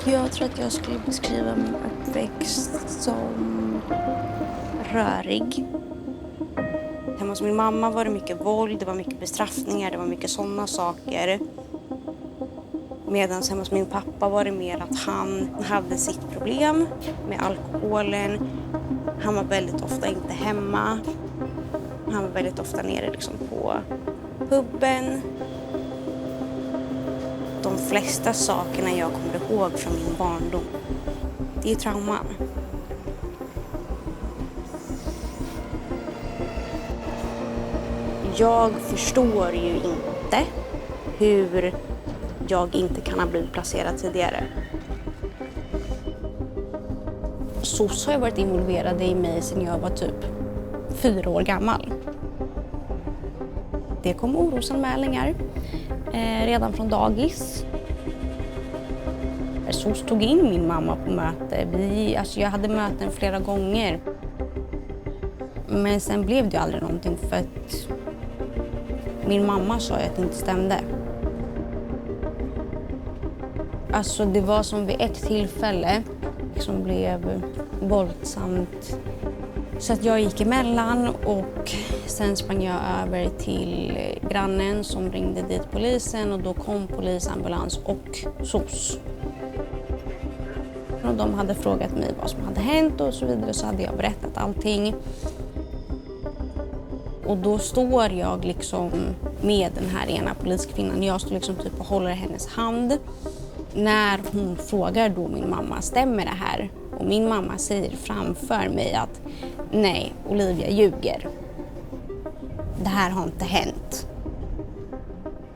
Jag tror att jag skulle beskriva min uppväxt som rörig. Hemma hos min mamma var det mycket våld, det var mycket bestraffningar, det var mycket sådana saker. Medan hemma hos min pappa var det mer att han hade sitt problem med alkoholen. Han var väldigt ofta inte hemma. Han var väldigt ofta nere liksom på puben. De flesta sakerna jag kommer ihåg från min barndom, det är trauman. Jag förstår ju inte hur jag inte kan ha blivit placerad tidigare. SOS har ju varit involverade i mig sedan jag var typ 4 år gammal. Det kom orosanmälningar redan från dagis. SOS tog in min mamma på möte. Jag hade möten flera gånger. Men sen blev det aldrig någonting för att min mamma sa att det inte stämde. Alltså det var som vid ett tillfälle som blev våldsamt. Så att jag gick emellan och sen sprang jag över till grannen som ringde dit polisen och då kom polisambulans och SOS. Och de hade frågat mig vad som hade hänt och så vidare, så hade jag berättat allting. Och då står jag liksom med den här ena poliskvinnan. Jag står liksom typ och håller hennes hand. När hon frågar då min mamma, stämmer det här? Och min mamma säger framför mig att nej, Olivia ljuger. Det här har inte hänt.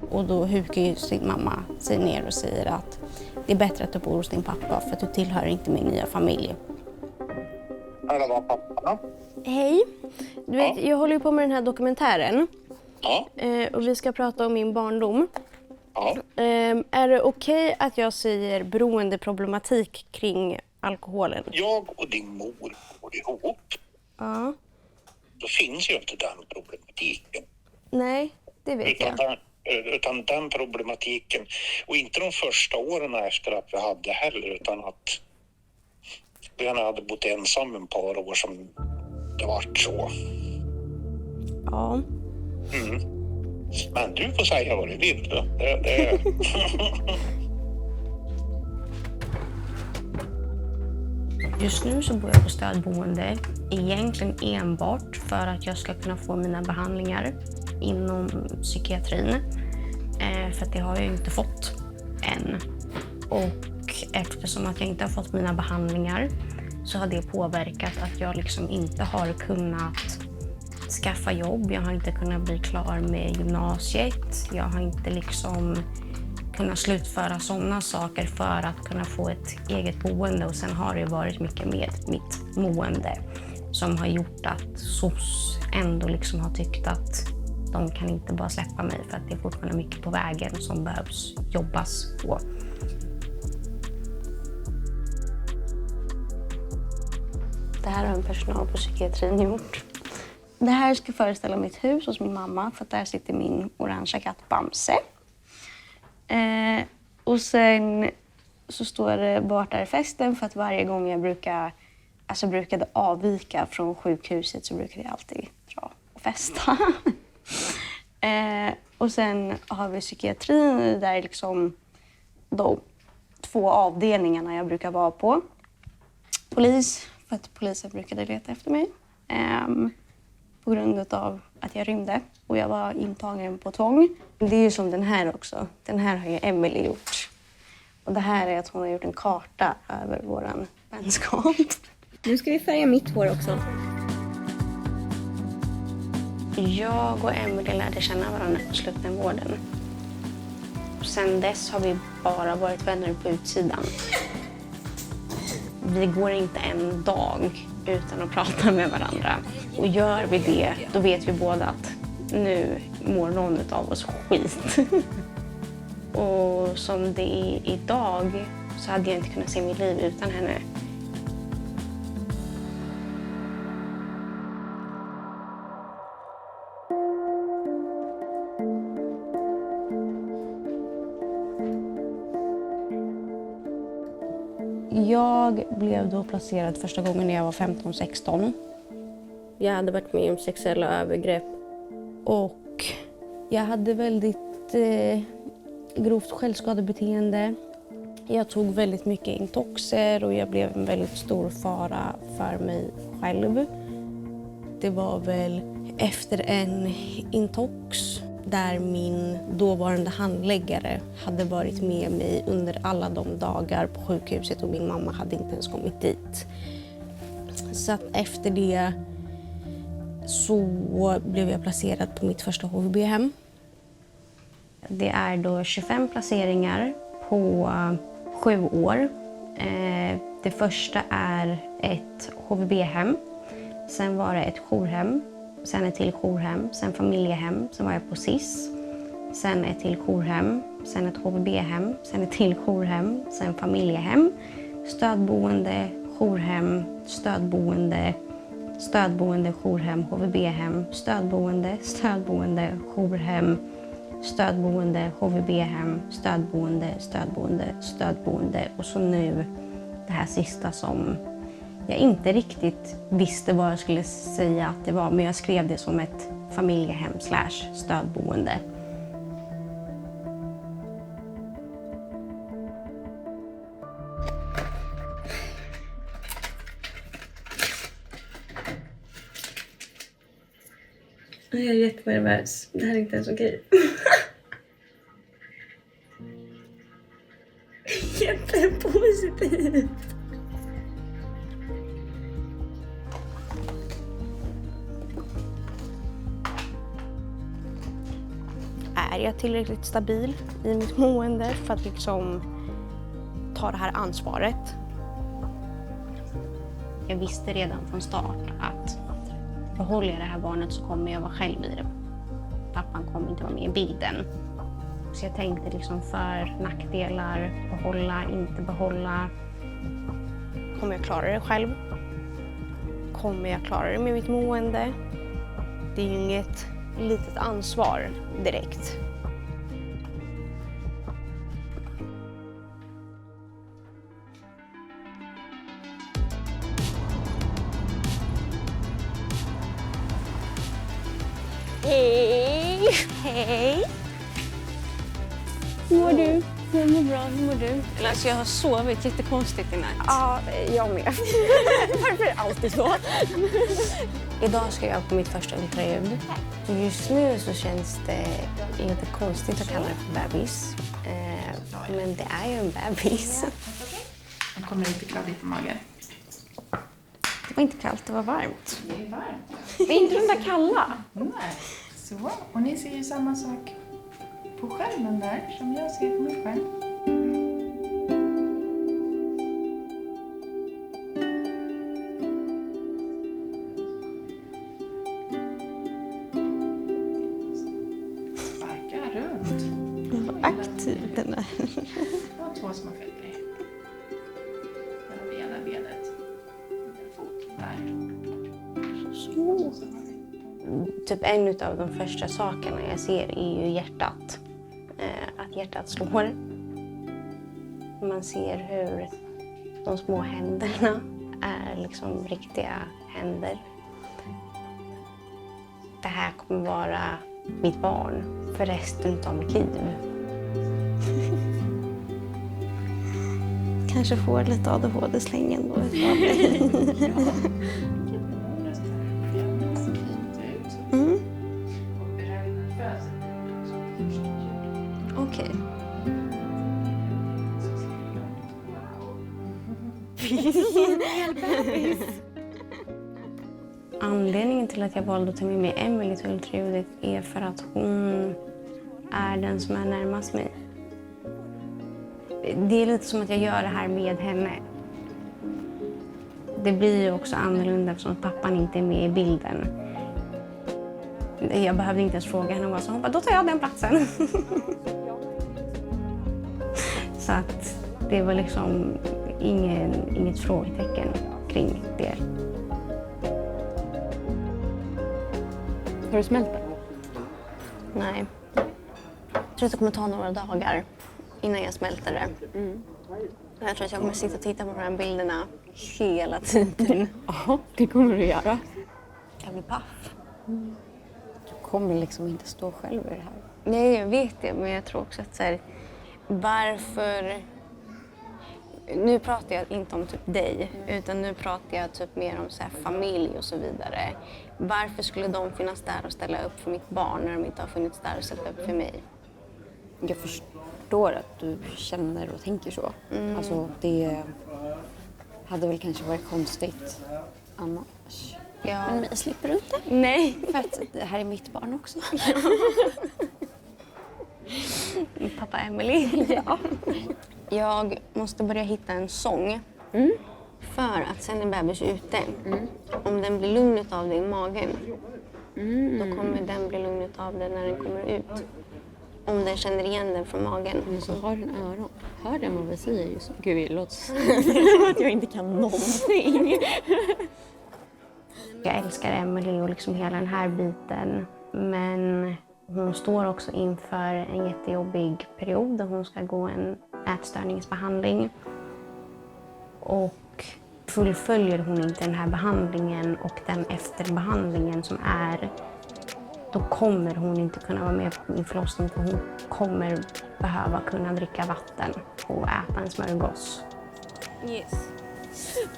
Och då hukar ju sin mamma sig ner och säger att det är bättre att du bor hos din pappa för att du tillhör inte min nya familj. Hallå, var pappa? Hej. Du vet, jag håller ju på med den här dokumentären. Ja. Och vi ska prata om min barndom. Ja. Är det okej att jag säger beroendeproblematik kring alkoholen? Jag och din mor går ihop. Ja. Då finns ju inte den problematiken. Nej, det vet jag. Utan den problematiken, och inte de första åren efter att vi hade heller, utan att vi hade bott ensam en par år som det vart så. Ja. Mm. Men du får säga vad du vill då. Det. Just nu så bor jag på stödboende, egentligen enbart för att jag ska kunna få mina behandlingar inom psykiatrin. För att det har jag inte fått än. Och eftersom att jag inte har fått mina behandlingar så har det påverkat att jag liksom inte har kunnat skaffa jobb. Jag har inte kunnat bli klar med gymnasiet. Jag har inte liksom kunnat slutföra sådana saker för att kunna få ett eget boende. Och sen har det varit mycket med mitt mående som har gjort att SOS ändå liksom har tyckt att de kan inte bara släppa mig för att det är fortfarande mycket på vägen som behövs jobbas på. Det här har en personal på psykiatrin gjort. Det här ska föreställa mitt hus hos min mamma för att där sitter min orangea katt Bamse. Och sen så står det vart är festen för att varje gång jag brukade avvika från sjukhuset så brukade jag alltid dra och festa. Och sen har vi psykiatrin där liksom de 2 avdelningarna jag brukar vara på. Polis, för att polisen brukade leta efter mig. På grund av att jag rymde och jag var intagen på tvång. Det är ju som den här också. Den här har ju Emily gjort. Och det här är att hon har gjort en karta över våran vänskap. Nu ska vi färga mitt hår också. Jag och Emily lärde känna varandra på slutenvården. Sen dess har vi bara varit vänner på utsidan. Vi går inte en dag utan att prata med varandra. Och gör vi det, då vet vi båda att nu mår någon av oss skit. Och som det är idag så hade jag inte kunnat se mitt liv utan henne. Jag blev då placerad första gången när jag var 15-16. Jag hade varit med om sexuella övergrepp och jag hade väldigt grovt självskadebeteende. Jag tog väldigt mycket intoxer och jag blev en väldigt stor fara för mig själv. Det var väl efter en intox där min dåvarande handläggare hade varit med mig under alla de dagar på sjukhuset och min mamma hade inte ens kommit dit. Så att efter det så blev jag placerad på mitt första HVB-hem. Det är då 25 placeringar på 7 år. Det första är ett HVB-hem. Sen var det ett jourhem. Sen ett till jourhem. Sen familjehem. Sen var jag på SIS. Sen ett till jourhem. Sen ett HVB-hem. Sen ett till jourhem. Sen familjehem. Stödboende, jourhem, stödboende, stödboende, jourhem, HVB-hem, stödboende, stödboende, jourhem, stödboende, HVB-hem, stödboende, stödboende, stödboende och så nu det här sista som jag inte riktigt visste vad jag skulle säga att det var, men jag skrev det som ett familjehem / stödboende. Jag är jättenervös. Det här är inte ens okej. Jättepositivt. Är jag tillräckligt stabil i mitt mående för att liksom ta det här ansvaret? Jag visste redan från start att behåller jag det här barnet så kommer jag vara själv i det. Pappan kommer inte vara med i bilden. Så jag tänkte liksom för nackdelar, behålla, inte behålla. Kommer jag klara det själv? Kommer jag klara det med mitt mående? Det är ju inget litet ansvar direkt. Hej! Hej! Hur mår du? Jag mår bra. Hur mår du? Alltså jag har sovit jättekonstigt i natt. Ja, jag med. Varför är det alltid så? Idag ska jag på mitt första ultraljud. Just nu så känns det lite konstigt att kalla det för bebis. Men det är ju en bebis. Det kommer lite kladdigt på magen. Det var inte kallt, det var varmt. Det är varmt. Vi är inte de där kalla. Nej. Så, och ni ser ju samma sak på skärmen där som jag ser på min skärm. Sparka runt. Vad aktiv den är. Och 2 små fötter. Mellan benet. Fot där. Så. Typ en av de första sakerna jag ser är ju hjärtat. Att hjärtat slår. Man ser hur de små händerna är liksom riktiga händer. Det här kommer vara mitt barn för resten av mitt liv. Kanske får lite ADHD-slängen då. Mm. Okej. Anledningen till att jag valde att ta med mig Emily till ultraljudet är för att hon är den som är närmast mig. Det är lite som att jag gör det här med henne. Det blir ju också annorlunda eftersom pappan inte är med i bilden. Jag behövde inte ens fråga henne, och hon bara, då tar jag den platsen. Så att det var liksom inget frågetecken kring det. Har du smält det? Nej. Jag tror att det kommer ta några dagar innan jag smälter det. Jag tror att jag kommer sitta och titta på de här bilderna hela tiden. Ja, det kommer du göra. Jag blir paff. Du kommer liksom inte stå själv i det här. Nej, jag vet det, men jag tror också att så här, varför... Nu pratar jag inte om typ dig, utan nu pratar jag typ mer om så här familj och så vidare. Varför skulle de finnas där och ställa upp för mitt barn när de inte har funnits där och ställt upp för mig? Jag förstår att du känner och tänker så. Alltså, det hade väl kanske varit konstigt annars. Ja. Men mig slipper du inte. Nej. För att det här är mitt barn också. Pappa Emily. Ja. Jag måste börja hitta en sång. För att sen när bebis är ute, om den blir lugn av det i magen, då kommer den bli lugn av det när den kommer ut. Om den känner igen den från magen. Så har den öron. Hör den vad vi säger just nu? Gud, det låter som att jag inte kan någonting. Jag älskar Emily och liksom hela den här biten. Men hon står också inför en jättejobbig period där hon ska gå en ätstörningsbehandling. Och fullföljer hon inte den här behandlingen och den efterbehandlingen som är, då kommer hon inte kunna vara med på min förlossning, för hon kommer behöva kunna dricka vatten och äta en smörgås. Yes.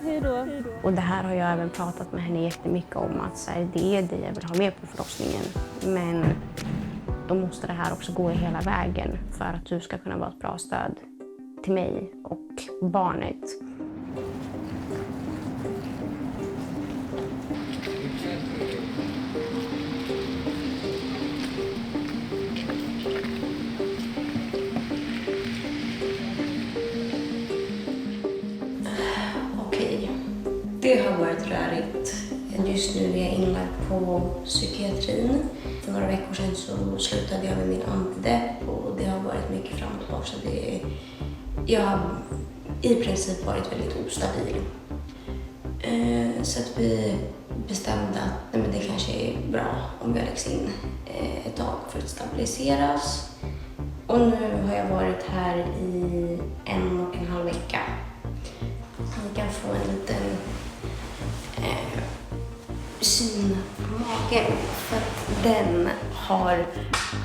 Hejdå. Och det här har jag även pratat med henne jättemycket om, att så här, det är det jag vill ha med på förlossningen. Men då måste det här också gå hela vägen för att du ska kunna vara ett bra stöd till mig och barnet. Okej, det har varit rörigt. Just nu är jag inlagd på psykiatrin. För några veckor sedan så slutade jag med min antidepp och det har varit mycket fram och tillbaka. Jag har i princip varit väldigt ostabil. Så att vi bestämde att nej, men det kanske är bra om jag läggs in ett tag för att stabiliseras. Och nu har jag varit här i 1,5 vecka. Ni kan få en liten syn på magen, för den har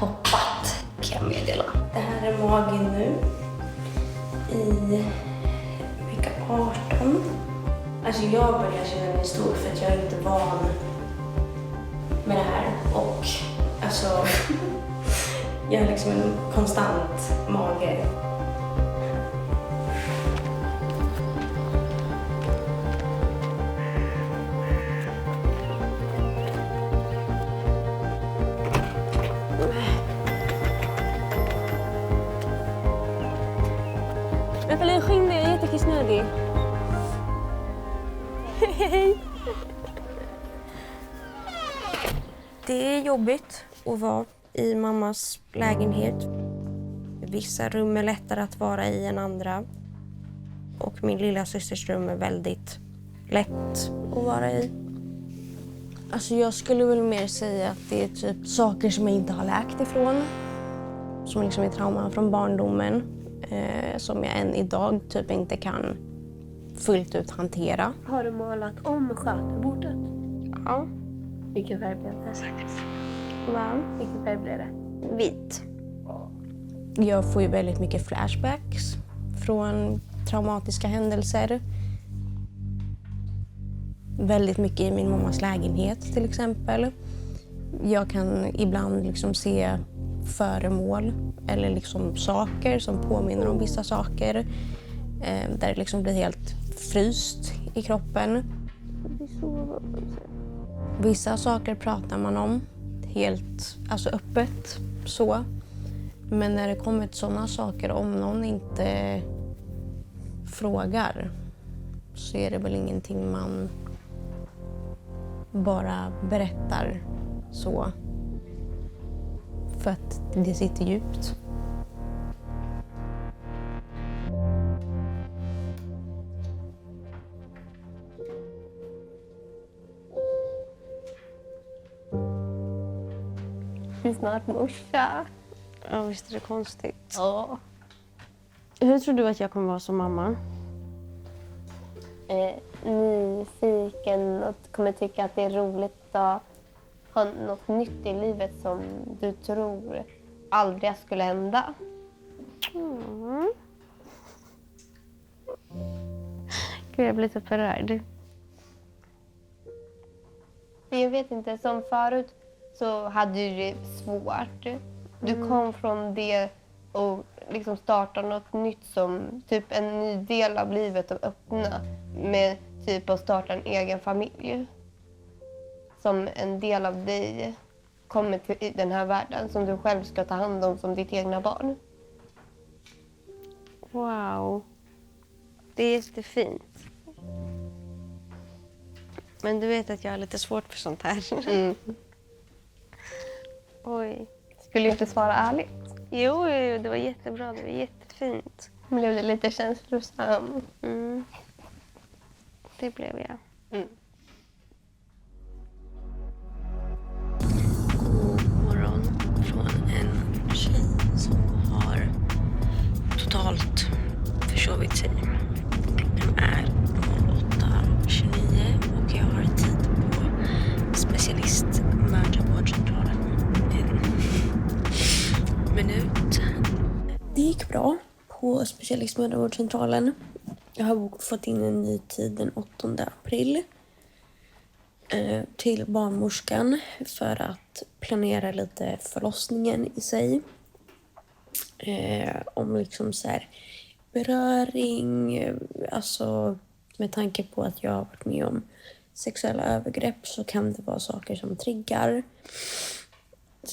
hoppat, kan jag meddela. Det här är magen nu i vecka 18. Alltså jag börjar känna mig stor för att jag är inte van med det här. Och alltså, jag har liksom en konstant mage. Men Pelin, skynda dig, jag är jättekissnödig. Hej! Det är jobbigt att vara i mammas lägenhet. Vissa rum är lättare att vara i än andra. Och min lilla systers rum är väldigt lätt att vara i. Alltså jag skulle väl mer säga att det är typ saker som jag inte har läkt ifrån. Som liksom är trauman från barndomen. Som jag än idag typ inte kan fullt ut hantera. Har du målat om skötebordet? Ja. Vilken färg blev det? Va? Vilken färg blev det? Vit. Jag får ju väldigt mycket flashbacks från traumatiska händelser. Väldigt mycket i min mammas lägenhet till exempel. Jag kan ibland liksom se föremål eller liksom saker som påminner om vissa saker. Där det liksom blir helt fryst i kroppen. Vissa saker pratar man om helt alltså öppet så. Men när det kommer till sådana saker, om någon inte frågar så är det väl ingenting man bara berättar så. För att det sitter djupt. blir snart morsa. Ja, visst är det konstigt. Ja. Hur tror du att jag kommer vara som mamma? Nyfiken och kommer tycka att det är roligt att ha något nytt i livet som du tror aldrig skulle hända. Gud, jag blir lite förrörd. Jag vet inte, som förut så hade du det svårt. Du kom från det och liksom startade något nytt som typ en ny del av livet att öppna med typ att starta en egen familj. Som en del av dig kommer till den här världen som du själv ska ta hand om som ditt egna barn. Wow. Det är jättefint. Men du vet att jag har lite svårt för sånt här. Oj. Skulle du inte svara ärligt? Jo, det var jättebra. Det var jättefint. Blev du lite känslosam? Det blev jag. God morgon från en tjej som har totalt försovit sig. Klockan är 08:29 och jag har tid på specialistmödravårdscentralen. En minut. Det gick bra på specialistmödravårdscentralen. Jag har fått in en ny tid den 8 april till barnmorskan för att planera lite förlossningen i sig. Om liksom så här beröring, alltså med tanke på att jag har varit med om sexuella övergrepp så kan det vara saker som triggar.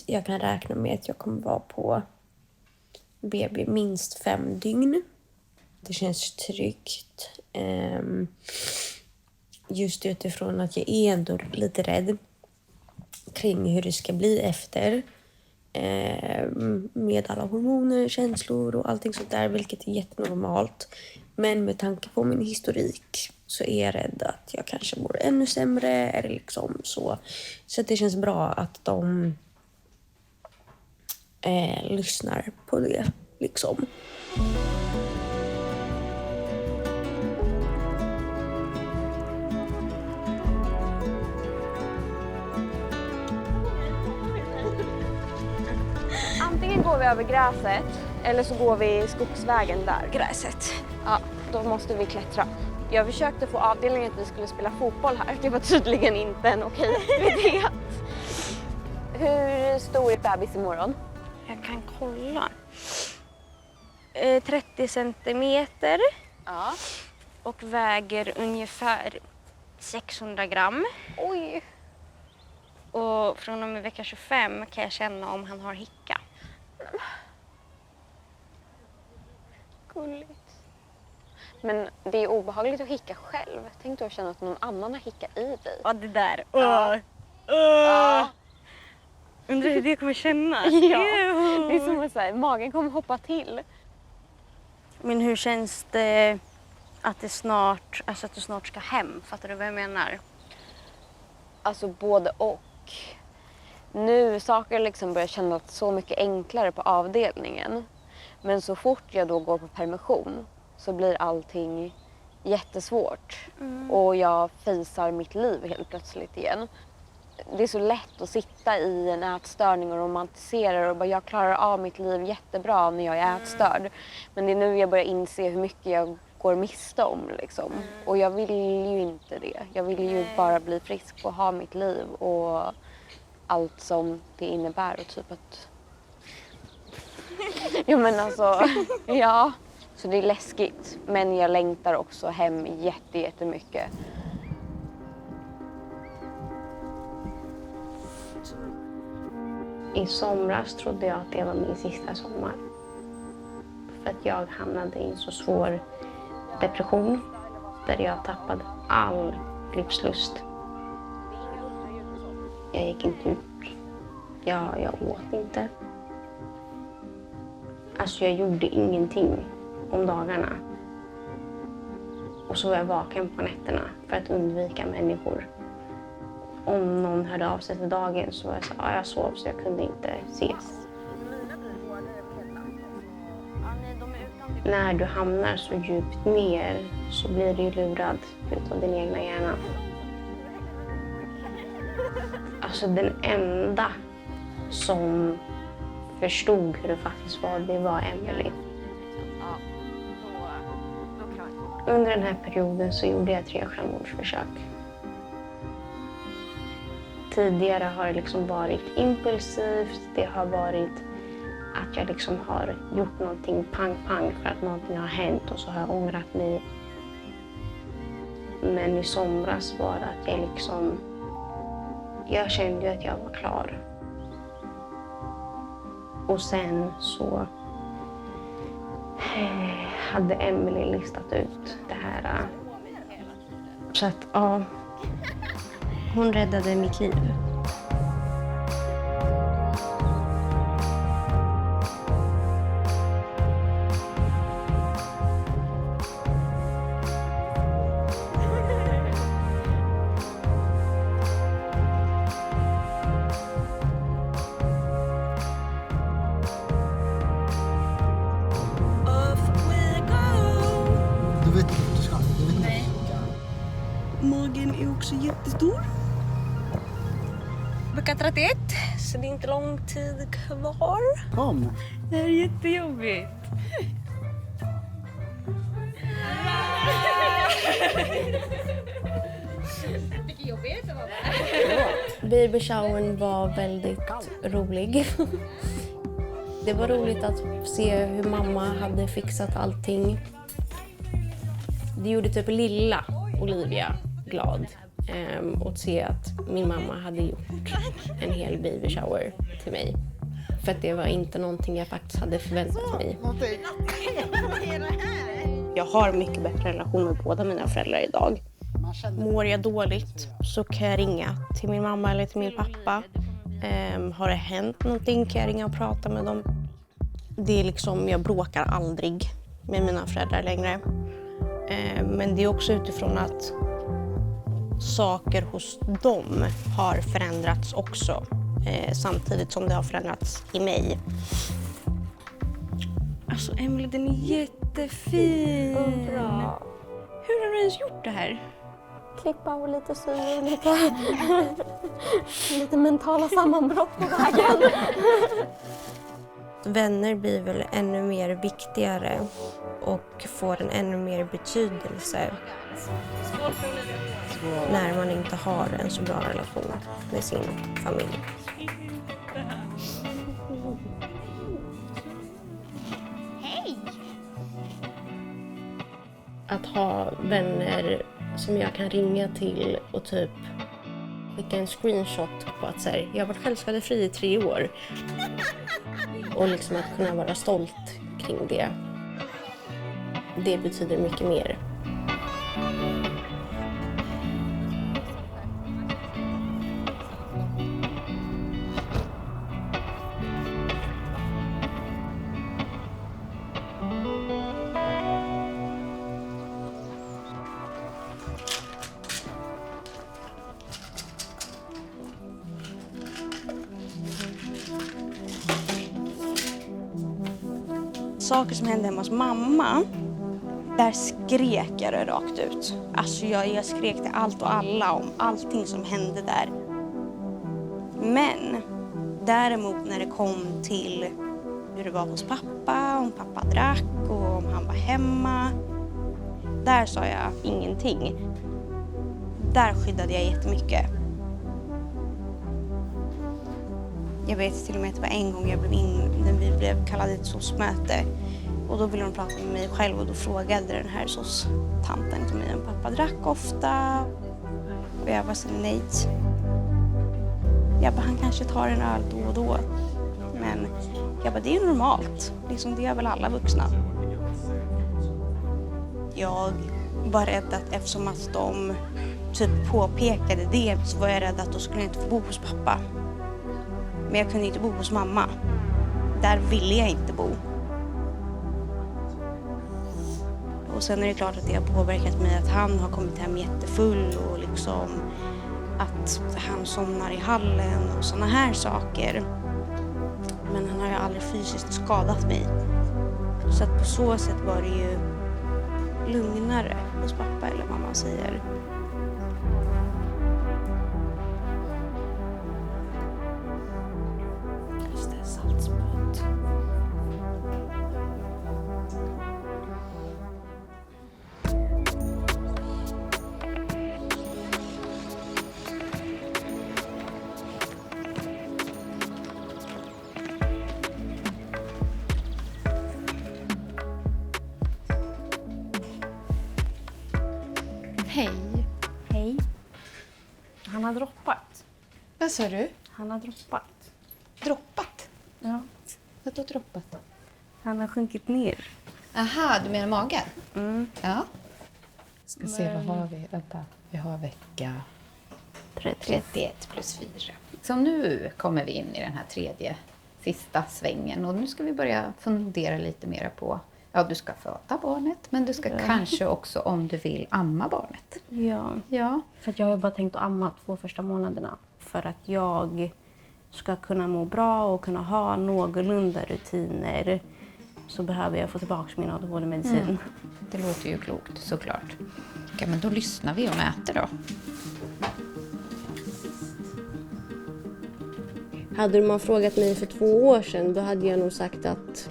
Jag kan räkna med att jag kommer vara på BB minst 5 dygn. Det känns tryggt. Just utifrån att jag är ändå lite rädd kring hur det ska bli efter. Med alla hormoner, känslor och allting sånt där, vilket är jättenormalt. Men med tanke på min historik så är jag rädd att jag kanske mår ännu sämre eller liksom så. Så att det känns bra att de lyssnar på det liksom. Antingen går vi över gräset eller så går vi skogsvägen där. Gräset. Ja, då måste vi klättra. Jag försökte få avdelningen att vi skulle spela fotboll här. Det var tydligen inte en okej idé. Hur stor är bebis imorgon? Jag kan kolla. 30 centimeter. Ja. Och väger ungefär 600 gram. Oj. Och från och med vecka 25 kan jag känna om han har hicka. Gulligt. Men det är obehagligt att hicka själv. Tänk dig att känna att någon annan har hickat i dig. Ja, det där. Undrar hur det kommer kännas. Ja, det är som att säga, magen kommer hoppa till. Men hur känns det att du snart ska hem? Fattar du vad jag menar? Alltså både och. Nu saker liksom börjar kännas så mycket enklare på avdelningen. Men så fort jag då går på permission så blir allting jättesvårt. Och jag fejsar mitt liv helt plötsligt igen. Det är så lätt att sitta i en ätstörning och romantisera och bara jag klarar av mitt liv jättebra när jag är ätstörd. Men det är nu jag börjar inse hur mycket jag går miste om liksom. Och jag vill ju inte det. Jag vill ju bara bli frisk och ha mitt liv och allt som det innebär och typ att... Ja men alltså, ja. Så det är läskigt. Men jag längtar också hem jättemycket. I somras trodde jag att det var min sista sommar. För att jag hamnade i en så svår depression där jag tappade all livslust. Jag gick inte ut. Jag åt inte. Alltså jag gjorde ingenting om dagarna. Och så var jag vaken på nätterna för att undvika människor. om någon hörde av sig för dagen så var jag så jag sov så jag kunde inte ses. När du hamnar så djupt ner så blir du lurad utav din egna hjärna. Alltså den enda som förstod hur det faktiskt var, det var Emily. Under den här perioden så gjorde jag 3 självmordsförsök. Tidigare har det liksom varit impulsivt, det har varit att jag liksom har gjort någonting pang för att någonting har hänt och så har jag ångrat mig. Men i somras var det att jag kände att jag var klar. Och sen så hade Emily listat ut det här. Så att ja, hon räddade mitt liv. Magen är också jättestor. Vecka 31, så det är inte lång tid kvar. Kom! Det här är jättejobbigt. Vilken jobbighet det var. Baby showern var väldigt rolig. Det var roligt att se hur mamma hade fixat allting. Det gjorde typ lilla Olivia glad att se att min mamma hade gjort en hel baby shower till mig. För att det var inte någonting jag faktiskt hade förväntat mig. Jag har mycket bättre relation med båda mina föräldrar idag. Mår jag dåligt så kan jag ringa till min mamma eller till min pappa. Har det hänt någonting kan jag ringa och prata med dem. Det är liksom, jag bråkar aldrig med mina föräldrar längre. Men det är också utifrån att saker hos dem har förändrats också. Samtidigt som det har förändrats i mig. Alltså Emily, den är jättefin. Bra. Hur har du ens gjort det här? Klippa och lite sy och lite mentala sammanbrott på vägen. Vänner blir väl ännu mer viktigare och får en ännu mer betydelse när man inte har en så bra relation med sin familj. Hej! Att ha vänner som jag kan ringa till och typ skicka en screenshot på att säga jag har varit självskadefri i 3 år. Och liksom att kunna vara stolt kring det. Det betyder mycket mer. Saker som hände hemma hos mamma, där skrek jag det rakt ut. Alltså jag skrek till allt och alla om allting som hände där. Men däremot när det kom till hur det var hos pappa, om pappa drack och om han var hemma, där sa jag ingenting. Där skyddade jag jättemycket. Jag vet till och med att det var en gång när vi blev kallade till SOS-möte. Och då ville de prata med mig själv och då frågade den här SOS-tanten till mig om pappa drack ofta. Och jag var så nej. Jag bara, han kanske tar en öl då och då. Men jag bara, det är ju normalt. Liksom, det är väl alla vuxna. Jag var rädd att eftersom att de typ påpekade det så var jag rädd att då skulle jag inte få bo hos pappa. Men jag kunde inte bo hos mamma. Där ville jag inte bo. Och sen är det klart att det har påverkat mig att han har kommit hem jättefull och liksom att han somnar i hallen och såna här saker. Men han har ju aldrig fysiskt skadat mig. Så att på så sätt var det ju lugnare hos pappa, eller vad man säger. Just det, saltspott. Hej. Hej. Han har droppat. Vad sa du? Han har droppat. Droppat? Ja. Vadå droppat? Han har sjunkit ner. Aha, du menar magen? Mm. Ja. Ska se, vad har vi? Vänta, vi har vecka 31 plus 4. Så nu kommer vi in i den här tredje, sista svängen. Och nu ska vi börja fundera lite mer på, ja, du ska föda barnet, men du ska kanske också, om du vill, amma barnet. Ja, Ja. för att jag har bara tänkt att amma 2 första månaderna. För att jag ska kunna må bra och kunna ha någorlunda rutiner så behöver jag få tillbaka min ADHD-medicin. Det låter ju klokt, såklart. Okej, men då lyssnar vi och mäter då. Hade man frågat mig för 2 år sedan, då hade jag nog sagt att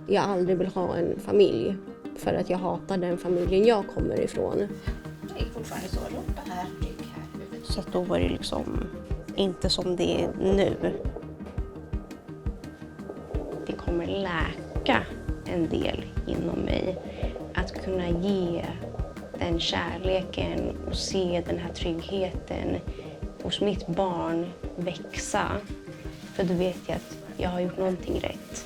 jag aldrig vill ha en familj. För att jag hatar den familjen jag kommer ifrån. Det är fortfarande så, rumpa här, rygg här, huvud. Så att då var det liksom inte som det är nu. Det kommer läka en del inom mig. Att kunna ge den kärleken och se den här tryggheten hos mitt barn växa. För då vet jag att jag har gjort någonting rätt.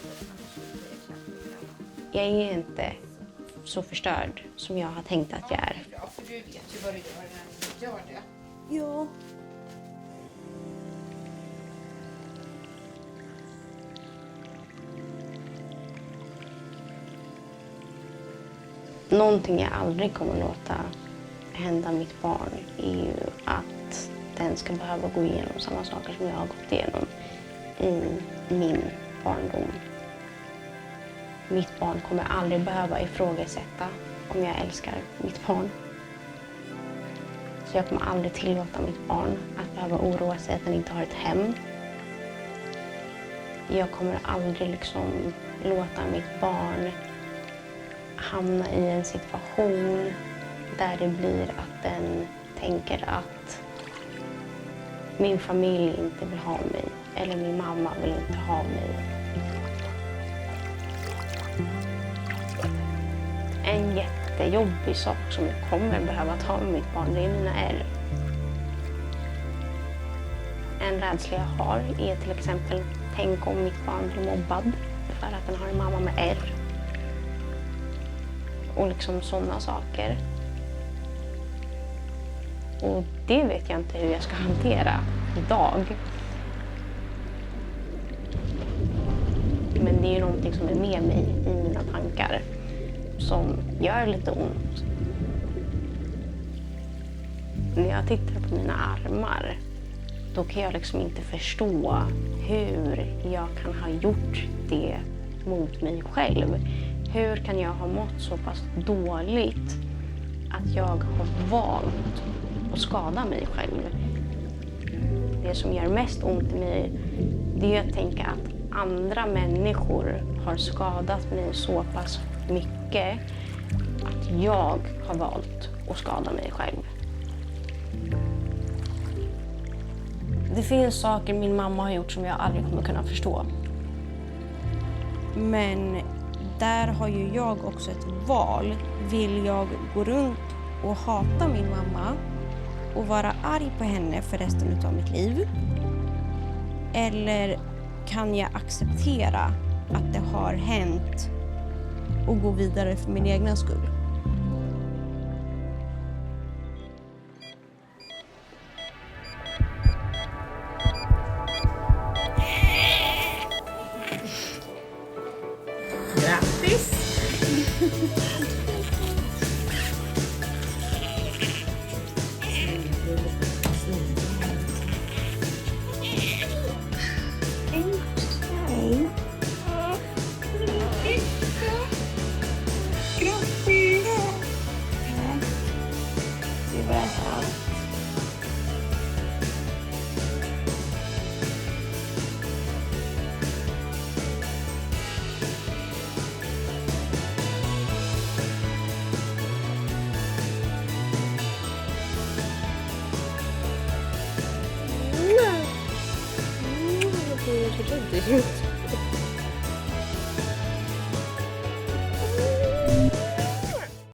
Jag är inte så förstörd som jag har tänkt att jag är. Ja, för du vet ju vad du gör när du gör det. Ja. Någonting jag aldrig kommer låta hända mitt barn är ju att den ska behöva gå igenom samma saker som jag har gått igenom i min barndom. Mitt barn kommer aldrig behöva ifrågasätta om jag älskar mitt barn. Så jag kommer aldrig tillåta mitt barn att behöva oroa sig att den inte har ett hem. Jag kommer aldrig låta mitt barn hamna i en situation där det blir att den tänker att min familj inte vill ha mig eller min mamma vill inte ha mig. En jättejobbig sak som jag kommer behöva ta med mitt barn, det är mina ärr. En rädsla jag har är till exempel, tänk om mitt barn blir mobbad för att den har en mamma med ärr. Och sådana saker. Och det vet jag inte hur jag ska hantera idag. Men det är ju någonting som är med mig i mina tankar som gör lite ont. När jag tittar på mina armar, då kan jag inte förstå hur jag kan ha gjort det mot mig själv. Hur kan jag ha mått så pass dåligt att jag har valt att skada mig själv? Det som gör mest ont i mig, det är att tänka att andra människor har skadat mig så pass mycket att jag har valt att skada mig själv. Det finns saker min mamma har gjort som jag aldrig kommer kunna förstå. Men där har ju jag också ett val. Vill jag gå runt och hata min mamma och vara arg på henne för resten av mitt liv? Eller kan jag acceptera att det har hänt och gå vidare för min egna skull? Grattis! ser rädd ut.